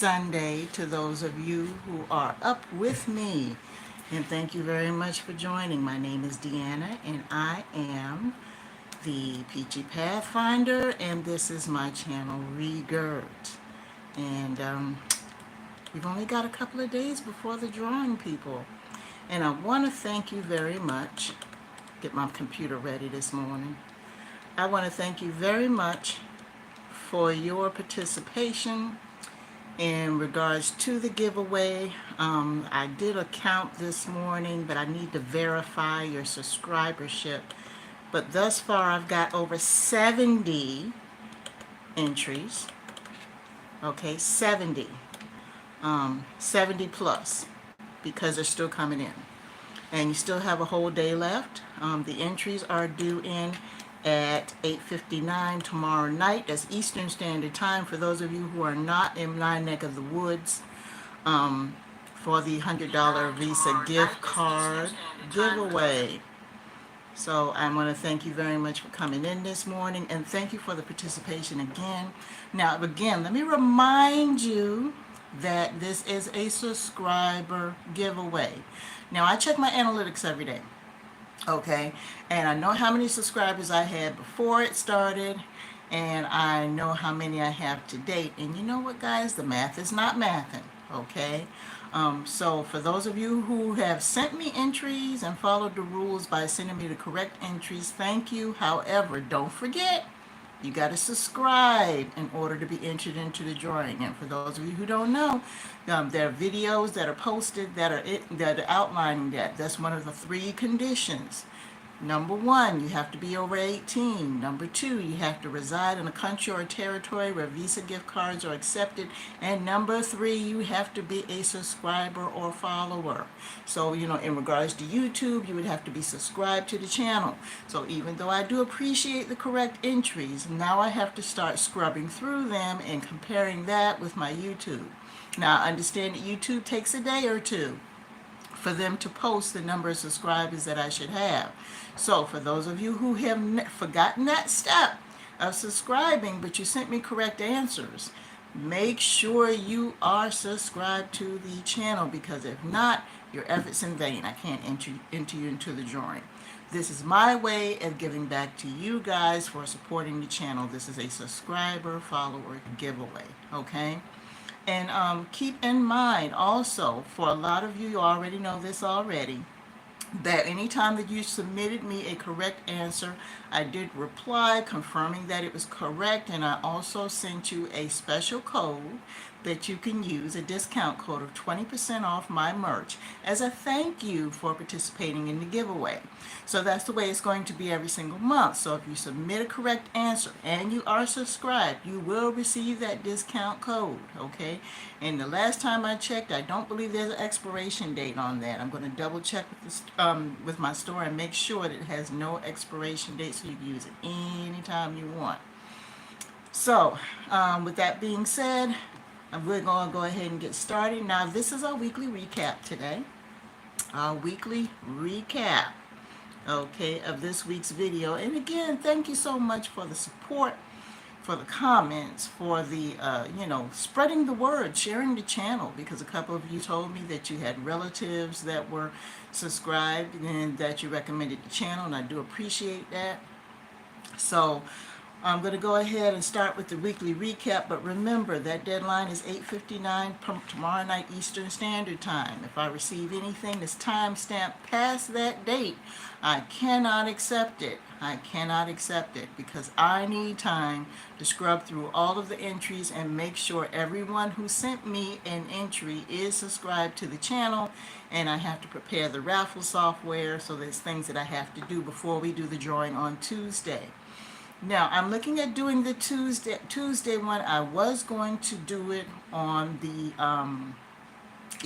Sunday to those of you who are up with me. And thank you very much for joining. My name is Deanna, and I am the Peachy Pathfinder, and this is my channel, REGGIRT. And we've only got a couple of days before the drawing, people. And I want to thank you very much. Get my computer ready this morning. I want to thank you very much for your participation in regards to the giveaway. I did a count this morning, but I need to verify your subscribership. But thus far, I've got over 70 entries. Okay, 70 plus, because they're still coming in. And you still have a whole day left. The entries are due in at 8:59 tomorrow night. That's Eastern Standard Time for those of you who are not in my neck of the woods, for the $100 Visa gift card giveaway. So I want to thank you very much for coming in this morning, and thank you for the participation again. Now, again, let me remind you that this is a subscriber giveaway. Now, I check my analytics every day. Okay, and I know how many subscribers I had before it started, and I know how many I have to date. And you know what, guys? The math is not mathing. Okay, so for those of you who have sent me entries and followed the rules by sending me the correct entries, thank you. However, don't forget, you got to subscribe in order to be entered into the drawing. And for those of you who don't know, there are videos that are posted that are outlining that. That's one of the three conditions. Number one, you have to be over 18. Number two, you have to reside in a country or territory where Visa gift cards are accepted. And number three, you have to be a subscriber or follower. So, in regards to YouTube, you would have to be subscribed to the channel. So even though I do appreciate the correct entries, now I have to start scrubbing through them and comparing that with my YouTube. Now, I understand that YouTube takes a day or two for them to post the number of subscribers that I should have. So for those of you who have forgotten that step of subscribing, but you sent me correct answers, make sure you are subscribed to the channel, because if not, your effort's in vain. I can't enter you into the drawing. This is my way of giving back to you guys for supporting the channel. This is a subscriber follower giveaway, okay? And keep in mind also, for a lot of you already know this already, that anytime that you submitted me a correct answer, I did reply confirming that it was correct, and I also sent you a special code that you can use, a discount code of 20% off my merch, as a thank you for participating in the giveaway. So that's the way it's going to be every single month. So if you submit a correct answer and you are subscribed, you will receive that discount code, okay? And the last time I checked, I don't believe there's an expiration date on that. I'm going to double check with my store and make sure that it has no expiration date, so you can use it anytime you want. So with that being said, we're going to go ahead and get started. Now, this is our weekly recap today. Our weekly recap, okay, of this week's video. And again, thank you so much for the support, for the comments, for the, spreading the word, sharing the channel, because a couple of you told me that you had relatives that were subscribed and that you recommended the channel, and I do appreciate that. So I'm going to go ahead and start with the weekly recap, but remember that deadline is 8:59 tomorrow night Eastern Standard Time. If I receive anything that's time-stamped past that date, I cannot accept it. I cannot accept it, because I need time to scrub through all of the entries and make sure everyone who sent me an entry is subscribed to the channel, and I have to prepare the raffle software, so there's things that I have to do before we do the drawing on Tuesday. Now, I'm looking at doing the Tuesday one. I was going to do it on the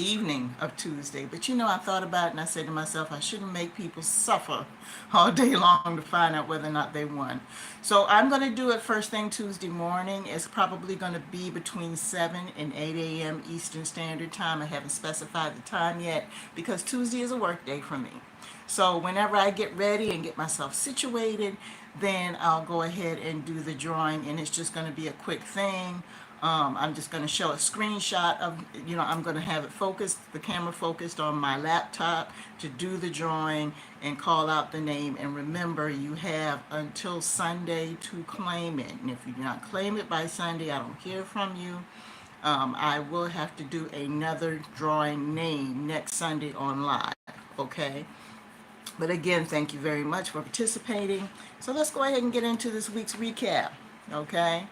evening of Tuesday, but I thought about it and I said to myself, I shouldn't make people suffer all day long to find out whether or not they won. So I'm going to do it first thing Tuesday morning. It's probably going to be between 7 and 8 a.m. Eastern Standard Time. I haven't specified the time yet, because Tuesday is a work day for me. So whenever I get ready and get myself situated, then I'll go ahead and do the drawing, and it's just going to be a quick thing. I'm just going to show a screenshot of, I'm going to have it focused, the camera focused on my laptop to do the drawing and call out the name. And remember, you have until Sunday to claim it. And if you do not claim it by Sunday, I don't hear from you. I will have to do another drawing name next Sunday on live, okay? But again, thank you very much for participating. So let's go ahead and get into this week's recap, okay?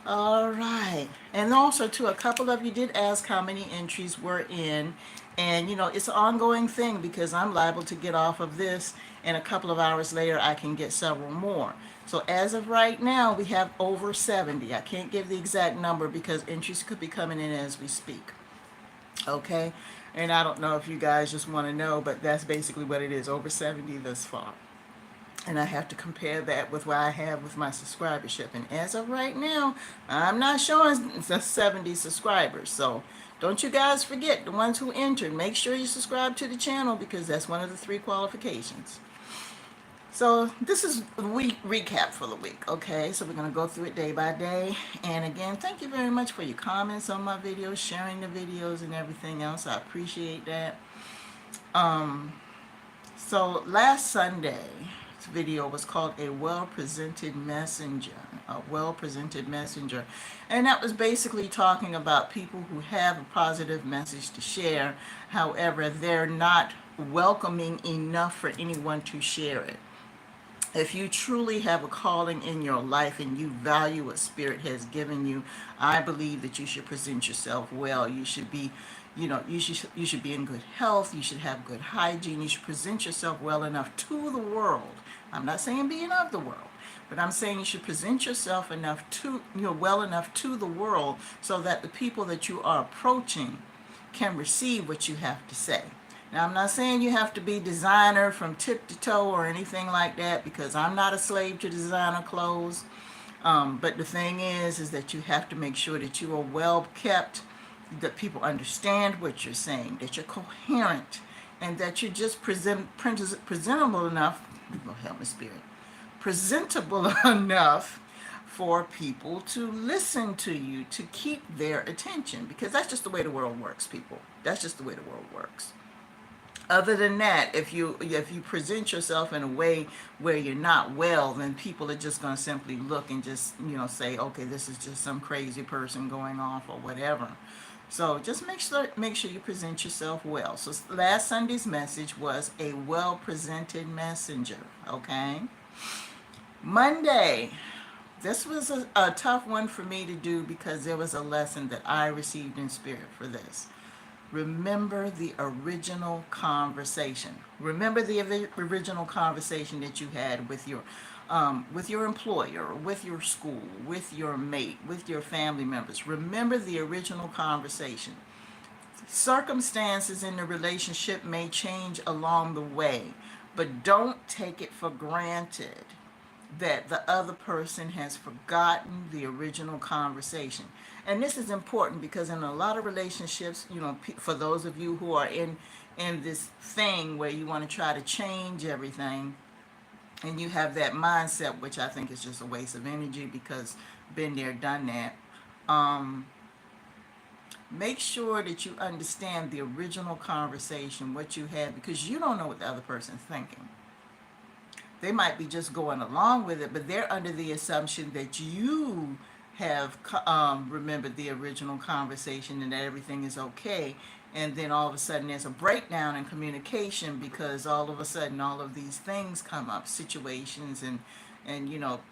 All right. And also, too, a couple of you did ask how many entries were in. And, it's an ongoing thing because I'm liable to get off of this, and a couple of hours later, I can get several more. So as of right now, we have over 70. I can't give the exact number because entries could be coming in as we speak. Okay? And I don't know if you guys just want to know, but that's basically what it is, over 70 thus far. And I have to compare that with what I have with my subscribership. And as of right now, I'm not showing the 70 subscribers. So don't you guys forget, the ones who entered, make sure you subscribe to the channel because that's one of the 3 qualifications. So this is the week recap for the week, okay? So we're going to go through it day by day. And again, thank you very much for your comments on my videos, sharing the videos and everything else. I appreciate that. So last Sunday, video was called a well-presented messenger, and that was basically talking about people who have a positive message to share. However, they're not welcoming enough for anyone to share it. If you truly have a calling in your life and you value what Spirit has given you, I believe that you should present yourself well. You should be you should be in good health. You should have good hygiene. You should present yourself well enough to the world. I'm not saying being of the world, but I'm saying you should present yourself enough to, well enough to the world so that the people that you are approaching can receive what you have to say. Now, I'm not saying you have to be designer from tip to toe or anything like that because I'm not a slave to designer clothes. But the thing is that you have to make sure that you are well kept, that people understand what you're saying, that you're coherent, and that you're just presentable enough, oh, help me Spirit, presentable enough for people to listen to you, to keep their attention, because that's just the way the world works, people. That's just the way the world works. Other than that, if you present yourself in a way where you're not well, then people are just going to simply look and just, say, okay, this is just some crazy person going off or whatever. So just make sure you present yourself well. So last Sunday's message was a well-presented messenger, okay? Monday, this was a tough one for me to do because there was a lesson that I received in Spirit for this. Remember the original conversation. Remember the original conversation that you had with your employer, with your school, with your mate, with your family members. Remember the original conversation. Circumstances in the relationship may change along the way, but don't take it for granted that the other person has forgotten the original conversation. And this is important because in a lot of relationships, for those of you who are in this thing where you want to try to change everything, and you have that mindset, which I think is just a waste of energy because been there, done that. Make sure that you understand the original conversation, what you had, because you don't know what the other person's thinking. They might be just going along with it, but they're under the assumption that you have remembered the original conversation and that everything is okay. And then all of a sudden there's a breakdown in communication because all of a sudden all of these things come up, situations and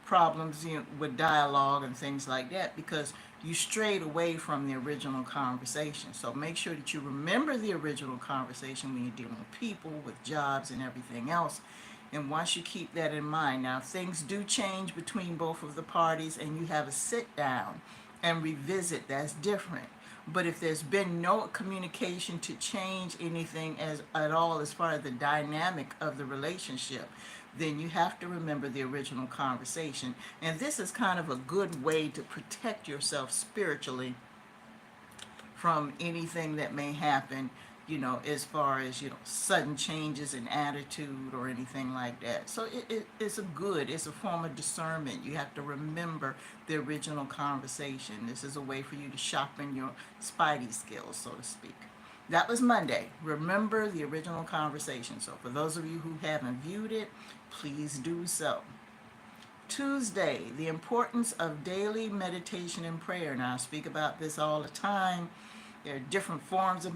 problems with dialogue and things like that because you strayed away from the original conversation. So make sure that you remember the original conversation when you're dealing with people, with jobs and everything else. And once you keep that in mind, now things do change between both of the parties and you have a sit down and revisit, that's different. But if there's been no communication to change anything at all as far as the dynamic of the relationship, then you have to remember the original conversation. And this is kind of a good way to protect yourself spiritually from anything that may happen, as far as, sudden changes in attitude or anything like that. So it's a form of discernment. You have to remember the original conversation. This is a way for you to sharpen your spidey skills, so to speak. That was Monday. Remember the original conversation. So for those of you who haven't viewed it, please do so. Tuesday, the importance of daily meditation and prayer. Now, I speak about this all the time. There are different forms of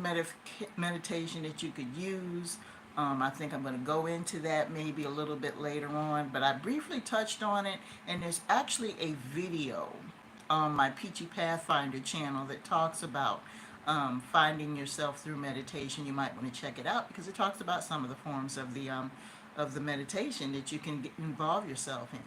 meditation that you could use. I think I'm going to go into that maybe a little bit later on, but I briefly touched on it, and there's actually a video on my PeachyPathfinder channel that talks about finding yourself through meditation. You might want to check it out because it talks about some of the forms of the meditation that you can involve yourself in.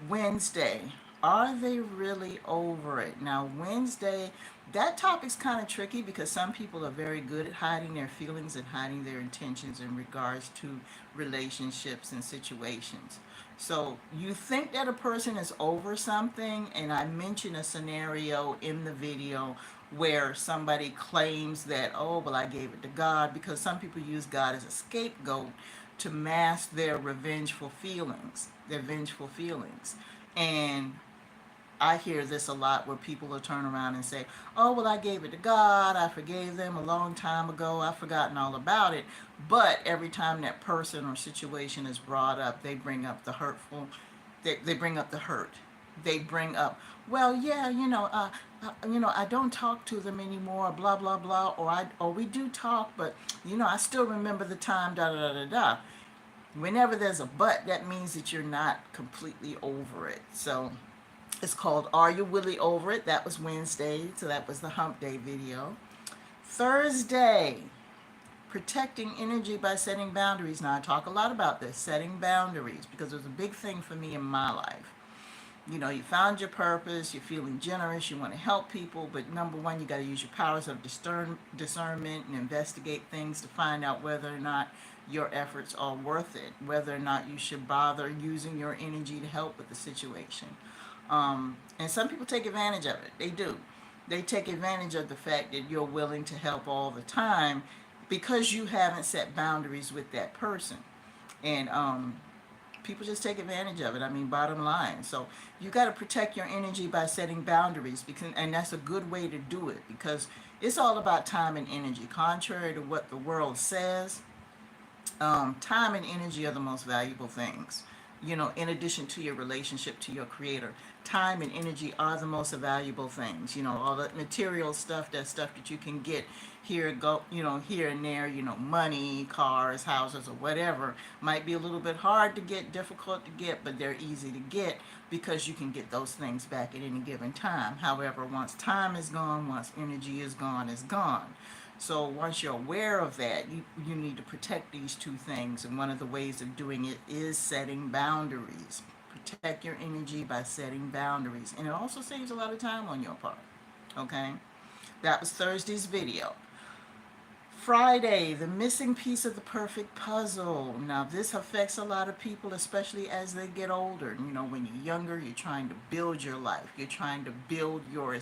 Wednesday, are they really over it? Now, Wednesday, that topic's kind of tricky because some people are very good at hiding their feelings and hiding their intentions in regards to relationships and situations. So you think that a person is over something, and I mentioned a scenario in the video where somebody claims that, oh, well, I gave it to God, because some people use God as a scapegoat to mask their vengeful feelings. And I hear this a lot where people will turn around and say, oh, well, I gave it to God. I forgave them a long time ago. I've forgotten all about it. But every time that person or situation is brought up, they bring up the hurtful, they bring up the hurt. They bring up, well, yeah, I don't talk to them anymore, blah, blah, blah, or we do talk, but, I still remember the time, da, da, da, da, da. Whenever there's a but, that means that you're not completely over it. So it's called Are You Really Over It? That was Wednesday, so that was the hump day video. Thursday, protecting energy by setting boundaries. Now, I talk a lot about this, setting boundaries, because it was a big thing for me in my life. You found your purpose, you're feeling generous, you want to help people, but number one, you got to use your powers of discernment and investigate things to find out whether or not your efforts are worth it, whether or not you should bother using your energy to help with the situation. And some people take advantage of it. They do. They take advantage of the fact that you're willing to help all the time because you haven't set boundaries with that person. And people just take advantage of it. I mean, bottom line. So you got to protect your energy by setting boundaries, and that's a good way to do it, because it's all about time and energy. Contrary to what the world says, time and energy are the most valuable things. In addition to your relationship to your creator, time and energy are the most valuable things. All the material stuff, that stuff that you can get here and there, money, cars, houses, or whatever, might be a little bit hard to get, difficult to get, but they're easy to get because you can get those things back at any given time. However, once time is gone, once energy is gone, it's gone. So once you're aware of that, you need to protect these two things. And one of the ways of doing it is setting boundaries. Protect your energy by setting boundaries. And it also saves a lot of time on your part. Okay? That was Thursday's video. Friday, the missing piece of the perfect puzzle. Now, this affects a lot of people, especially as they get older. When you're younger, you're trying to build your life. You're trying to build you're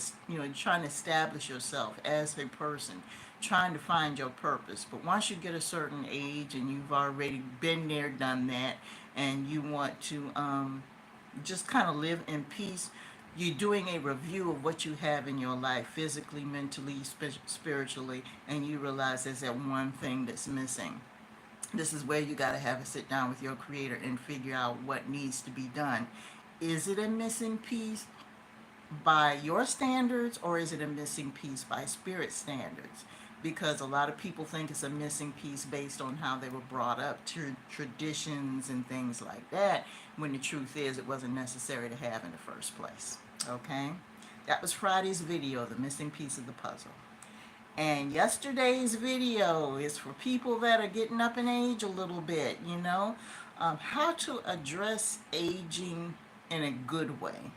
trying to establish yourself as a person, trying to find your purpose. But once you get a certain age and you've already been there, done that, and you want to just kind of live in peace, you're doing a review of what you have in your life, physically, mentally, spiritually, and you realize there's that one thing that's missing. This is where you got to have a sit down with your creator and figure out what needs to be done. Is it a missing piece by your standards, or is it a missing piece by spirit standards? Because a lot of people think it's a missing piece based on how they were brought up, traditions and things like that, when the truth is it wasn't necessary to have in the first place. Okay? That was Friday's video, the missing piece of the puzzle. And yesterday's video is for people that are getting up in age a little bit, how to address aging in a good way.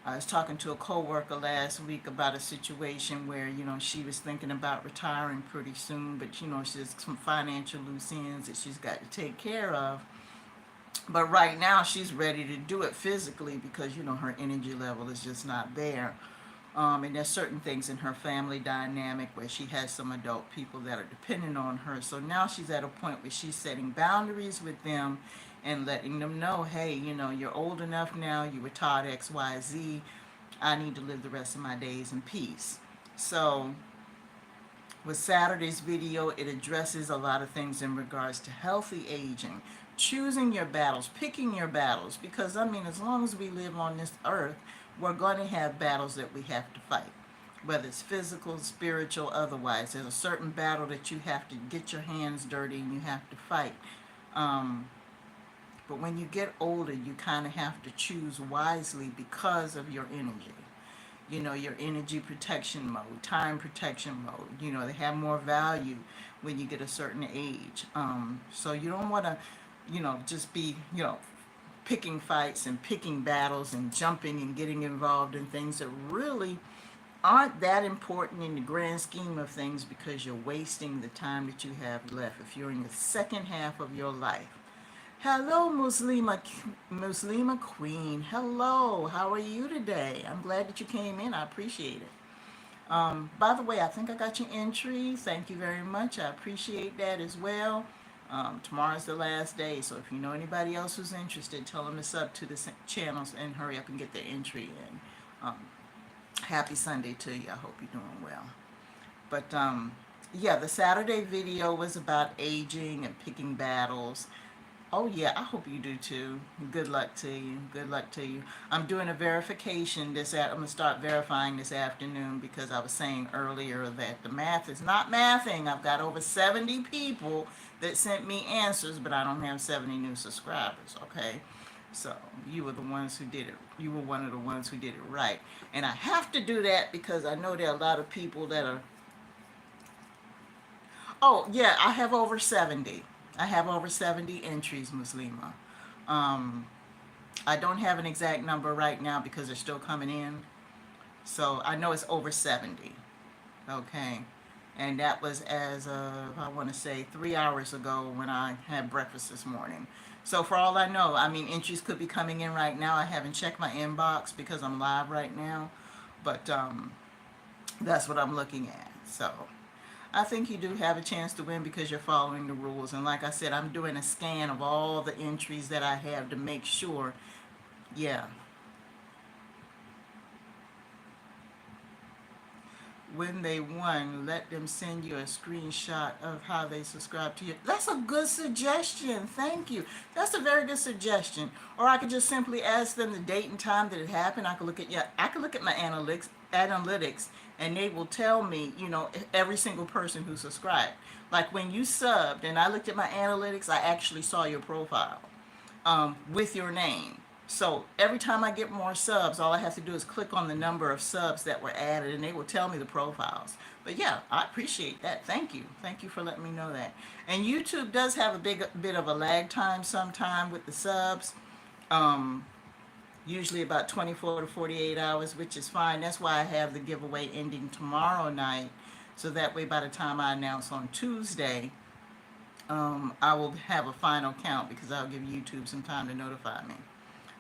I was talking to a coworker last week about a situation where, she was thinking about retiring pretty soon, but, she has some financial loose ends that she's got to take care of. But right now she's ready to do it physically because, her energy level is just not there. And there's certain things in her family dynamic where she has some adult people that are dependent on her. So now she's at a point where she's setting boundaries with them and letting them know, hey, you're old enough now, you were taught X, Y, Z. I need to live the rest of my days in peace. So with Saturday's video, it addresses a lot of things in regards to healthy aging, choosing your battles, picking your battles, because as long as we live on this earth, we're going to have battles that we have to fight, whether it's physical, spiritual, otherwise. There's a certain battle that you have to get your hands dirty and you have to fight. But when you get older, you kind of have to choose wisely because of your energy. Your energy protection mode, time protection mode. They have more value when you get a certain age. So you don't want to, just be, picking fights and picking battles and jumping and getting involved in things that really aren't that important in the grand scheme of things, because you're wasting the time that you have left if you're in the second half of your life. Hello, Muslima Queen. Hello, how are you today? I'm glad that you came in. I appreciate it. By the way, I think I got your entry. Thank you very much. I appreciate that as well. Tomorrow's the last day, so if you know anybody else who's interested, tell them to sub to the channels and hurry up and get their entry in. Happy Sunday to you. I hope you're doing well. But yeah, the Saturday video was about aging and picking battles. Oh yeah, I hope you do too. Good luck to you. Good luck to you. I'm doing a verification I'm going to start verifying this afternoon, because I was saying earlier that the math is not mathing. I've got over 70 people that sent me answers, but I don't have 70 new subscribers, okay? So you were the ones who did it. You were one of the ones who did it right. And I have to do that because I know there are a lot of people that are... Oh yeah, I have over 70. I have over 70 entries, Muslima. I don't have an exact number right now because they're still coming in. So I know it's over 70. Okay. And that was as of, I want to say, 3 hours ago when I had breakfast this morning. So for all I know, entries could be coming in right now. I haven't checked my inbox because I'm live right now. But that's what I'm looking at. So I think you do have a chance to win because you're following the rules. And like I said, I'm doing a scan of all the entries that I have to make sure. Yeah. When they won, let them send you a screenshot of how they subscribe to you. That's a good suggestion. Thank you. That's a very good suggestion. Or I could just simply ask them the date and time that it happened. I could look at my analytics, and they will tell me, every single person who subscribed. Like when you subbed and I looked at my analytics, I actually saw your profile with your name. So every time I get more subs, all I have to do is click on the number of subs that were added, and they will tell me the profiles. But yeah, I appreciate that. Thank you. Thank you for letting me know that. And YouTube does have a bit of a lag time sometime with the subs. Usually about 24 to 48 hours, which is fine. That's why I have the giveaway ending tomorrow night. So that way by the time I announce on Tuesday, I will have a final count, because I'll give YouTube some time to notify me.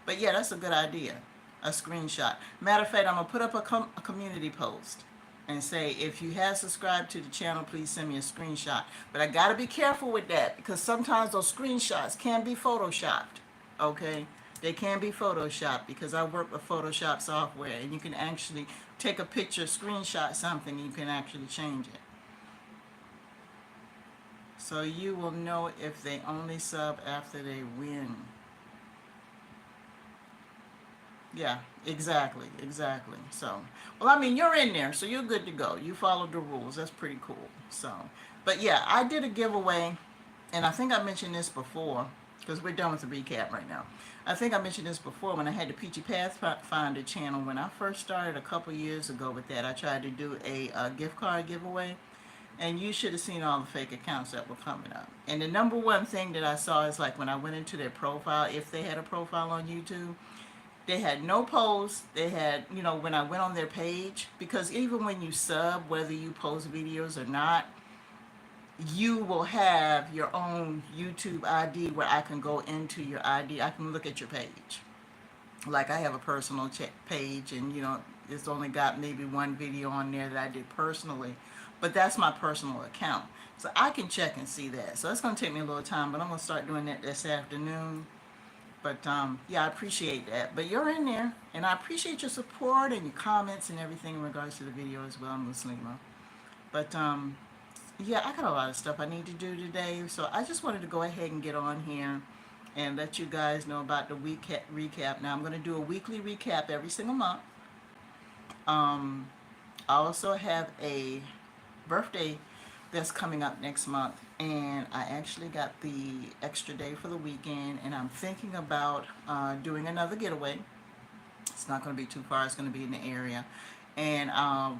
But yeah, that's a good idea. A screenshot. Matter of fact, I'm going to put up a community post and say, if you have subscribed to the channel, please send me a screenshot. But I got to be careful with that, because sometimes those screenshots can be photoshopped. Okay? They can be photoshopped, because I work with Photoshop software, and you can actually take a picture, screenshot something, and you can actually change it. So you will know if they only sub after they win. Yeah, exactly. So, well, you're in there, so you're good to go. You followed the rules. That's pretty cool. So, but yeah, I did a giveaway, and I think I mentioned this before, because we're done with the recap right now. I think I mentioned this before when I had the PeachyPathfinder channel. When I first started a couple years ago with that, I tried to do a gift card giveaway, and you should have seen all the fake accounts that were coming up. And the number one thing that I saw is, like, when I went into their profile, if they had a profile on YouTube, they had no posts. They had, when I went on their page, because even when you sub, whether you post videos or not, you will have your own YouTube ID where I can go into your ID. I can look at your page. Like, I have a personal page, and, It's only got maybe one video on there that I did personally, but that's my personal account. So I can check and see that. So it's going to take me a little time, but I'm going to start doing that this afternoon. But yeah, I appreciate that. But you're in there, and I appreciate your support and your comments and everything in regards to the video as well, Muslima. But yeah, I got a lot of stuff I need to do today, so I just wanted to go ahead and get on here and let you guys know about the week recap. Now I'm going to do a weekly recap every single month. I also have a birthday that's coming up next month, and I actually got the extra day for the weekend, and I'm thinking about doing another getaway. It's not going to be too far. It's going to be in the area, and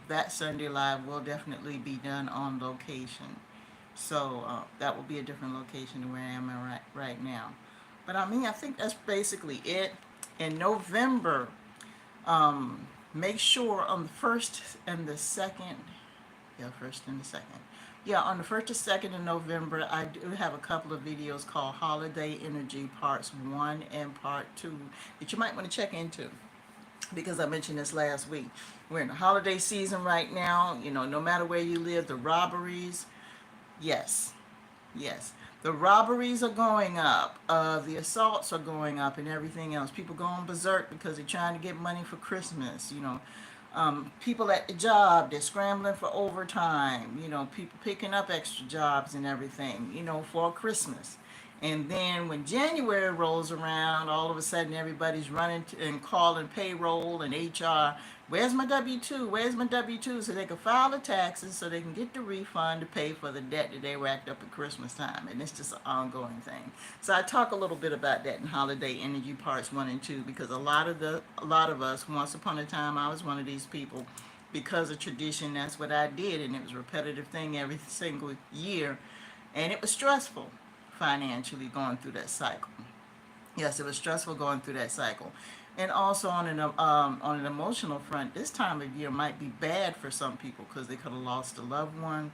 that Sunday live will definitely be done on location. So that will be a different location than where I am right now. But I mean, I think that's basically it. In November, make sure on the 1st and the 2nd, yeah, 1st and the 2nd. Yeah, on the 1st and 2nd of November, I do have a couple of videos called Holiday Energy Parts 1 and Part 2 that you might want to check into, because I mentioned this last week. We're in the holiday season right now. You know, no matter where you live, the robberies, yes, yes. The robberies are going up. The assaults are going up and everything else. People going berserk because they're trying to get money for Christmas, you know. People at the job, they're scrambling for overtime, you know, people picking up extra jobs and everything, you know, for Christmas. And then when January rolls around, all of a sudden everybody's running and calling payroll and HR, where's my W-2? Where's my W-2? So they can file the taxes so they can get the refund to pay for the debt that they racked up at Christmas time. And it's just an ongoing thing. So I talk a little bit about that in Holiday Energy Parts 1 and 2, because a lot of us, once upon a time, I was one of these people. Because of tradition, that's what I did, and it was a repetitive thing every single year, and it was stressful financially going through that cycle. Yes, it was stressful going through that cycle. And also on an emotional front, this time of year might be bad for some people because they could have lost a loved one.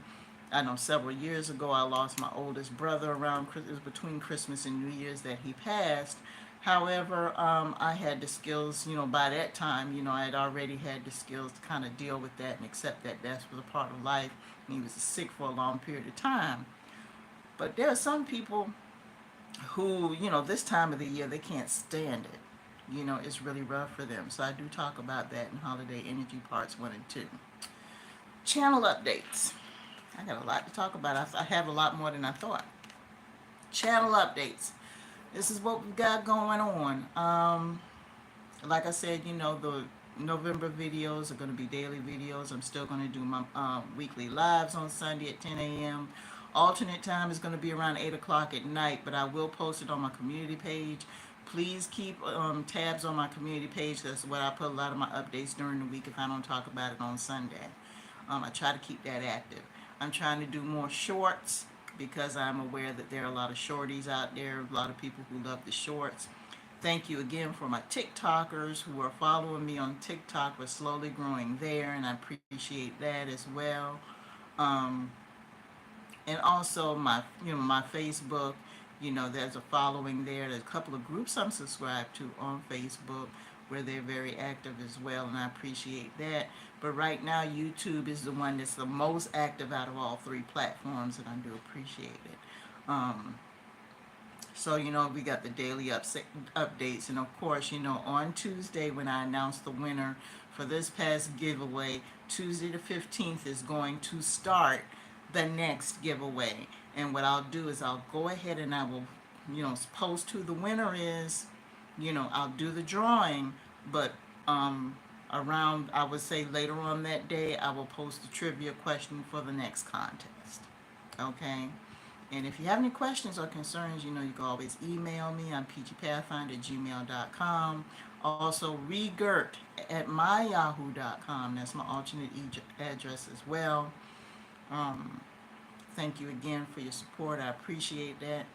I know several years ago I lost my oldest brother around, it was between Christmas and New Year's that he passed. However, I had the skills, you know, by that time, you know, I had already had the skills to kind of deal with that and accept that death was a part of life. And he was sick for a long period of time. But there are some people who, you know, this time of the year, they can't stand it. You know, it's really rough for them. So I do talk about that in Holiday Energy Parts 1 and 2. Channel updates. I got a lot to talk about. I have a lot more than I thought. Channel updates. This is what we've got going on. Like I said, you know, the November videos are going to be daily videos. I'm still going to do my weekly lives on Sunday at 10 a.m. Alternate time is going to be around 8 o'clock at night, but I will post it on my community page. Please keep tabs on my community page. That's where I put a lot of my updates during the week if I don't talk about it on Sunday. I try to keep that active. I'm trying to do more shorts because I'm aware that there are a lot of shorties out there, a lot of people who love the shorts. Thank you again for my TikTokers who are following me on TikTok. We're slowly growing there, and I appreciate that as well. And also my Facebook, you know, there's a following there. There's a couple of groups I'm subscribed to on Facebook where they're very active as well, and I appreciate that. But right now, YouTube is the one that's the most active out of all three platforms, and I do appreciate it. So, you know, we got the daily updates, and of course, you know, on Tuesday when I announced the winner for this past giveaway, Tuesday the 15th is going to start the next giveaway. And what I'll do is I'll go ahead and I will, you know, post who the winner is. You know, I'll do the drawing, but around, I would say later on that day, I will post the trivia question for the next contest. Okay? And if you have any questions or concerns, you know, you can always email me on PeachyPathfinder@gmail.com. Also, REGGIRT at myyahoo.com. That's my alternate address as well. Thank you again for your support. I appreciate that.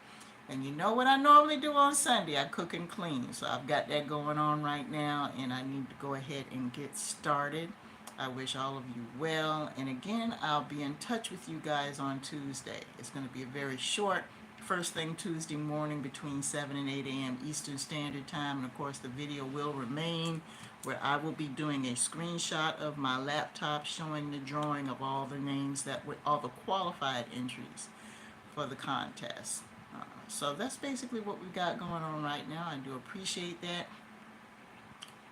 And you know what I normally do on Sunday? I cook and clean. So I've got that going on right now, and I need to go ahead and get started. I wish all of you well. And again, I'll be in touch with you guys on Tuesday. It's going to be a very short first thing Tuesday morning between 7 and 8 a.m. Eastern Standard Time. And of course, the video will remain where I will be doing a screenshot of my laptop showing the drawing of all the names that were all the qualified entries for the contest. So that's basically what we've got going on right now. I do appreciate that.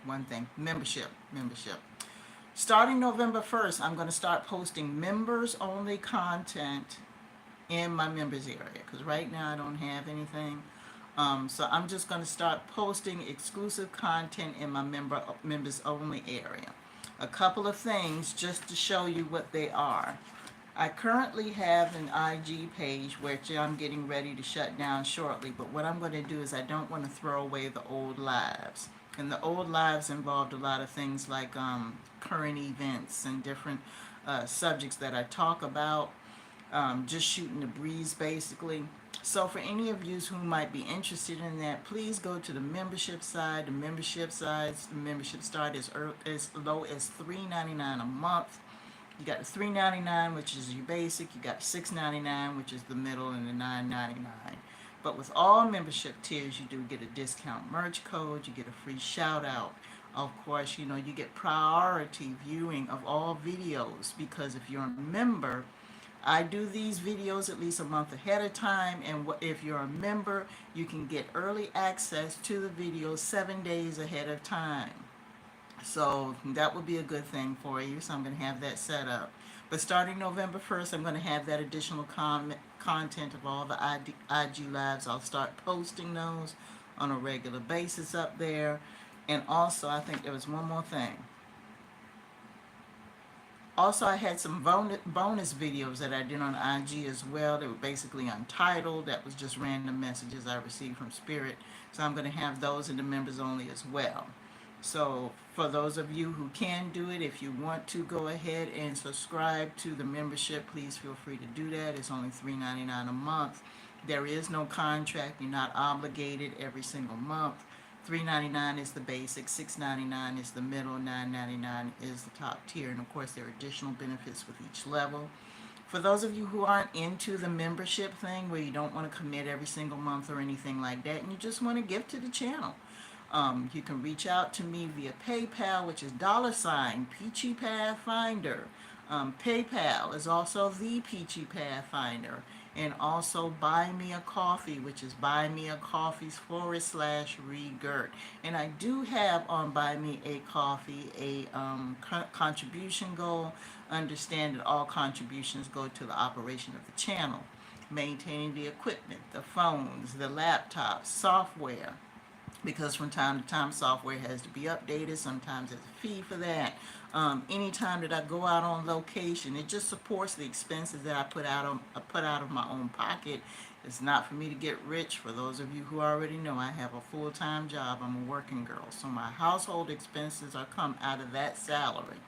One thing, membership. Starting November 1st, I'm going to start posting members only content in my members area, because right now I don't have anything. So I'm just going to start posting exclusive content in my members only area. A couple of things just to show you what they are. I currently have an IG page which I'm getting ready to shut down shortly, but what I'm going to do is I don't want to throw away the old lives. And the old lives involved a lot of things like current events and different subjects that I talk about, just shooting the breeze basically. So for any of you who might be interested in that, please go to the membership side. The membership start as low as $3.99 a month. You got the $3.99, which is your basic. You got $6.99, which is the middle, and the $9.99. But with all membership tiers, you do get a discount merch code. You get a free shout out. Of course, you get priority viewing of all videos, because if you're a member, I do these videos at least a month ahead of time, and if you're a member, you can get early access to the videos 7 days ahead of time. So that would be a good thing for you. So I'm going to have that set up. But starting November 1st, I'm going to have that additional content of all the IG lives. I'll start posting those on a regular basis up there. And also, I think there was one more thing. Also, I had some bonus videos that I did on IG as well. They were basically untitled. That was just random messages I received from Spirit. So I'm going to have those in the members only as well. So for those of you who can do it, if you want to go ahead and subscribe to the membership, please feel free to do that. It's only $3.99 a month. There is no contract. You're not obligated every single month. $3.99 is the basic, $6.99 is the middle, $9.99 is the top tier, and of course there are additional benefits with each level. For those of you who aren't into the membership thing, where you don't want to commit every single month or anything like that, and you just want to give to the channel, you can reach out to me via PayPal, which is $PeachyPathfinder. PayPal is also the PeachyPathfinder. And also Buy Me a Coffee, which is buymeacoffee.com/REGGIRT. And I do have on Buy Me a Coffee a contribution goal. Understand that all contributions go to the operation of the channel, maintaining the equipment, the phones, the laptops, software, because from time to time software has to be updated. Sometimes there's a fee for that. Anytime that I go out on location, it just supports the expenses that I put out of my own pocket. It's not for me to get rich. For those of you who already know, I have a full-time job. I'm a working girl, so my household expenses are come out of that salary.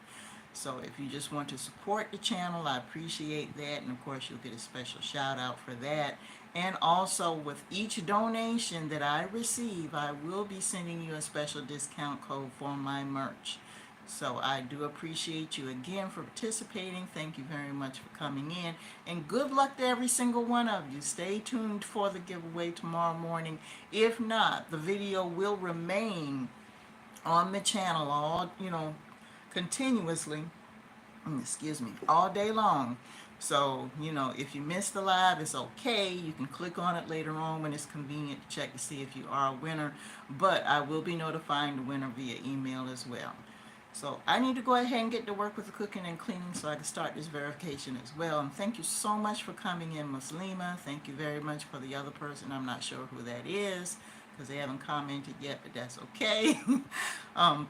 So if you just want to support the channel, I appreciate that, and of course you'll get a special shout out for that. And also, with each donation that I receive, I will be sending you a special discount code for my merch. So I do appreciate you again for participating. Thank you very much for coming in, and good luck to every single one of you. Stay tuned for the giveaway tomorrow morning. If not, the video will remain on the channel all continuously, all day long. So, if you missed the live, it's okay. You can click on it later on when it's convenient to check to see if you are a winner. But I will be notifying the winner via email as well. So I need to go ahead and get to work with the cooking and cleaning so I can start this verification as well. And thank you so much for coming in, Muslima. Thank you very much for the other person. I'm not sure who that is, because they haven't commented yet, but that's okay.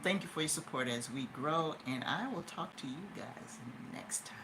Thank you for your support as we grow, and I will talk to you guys next time.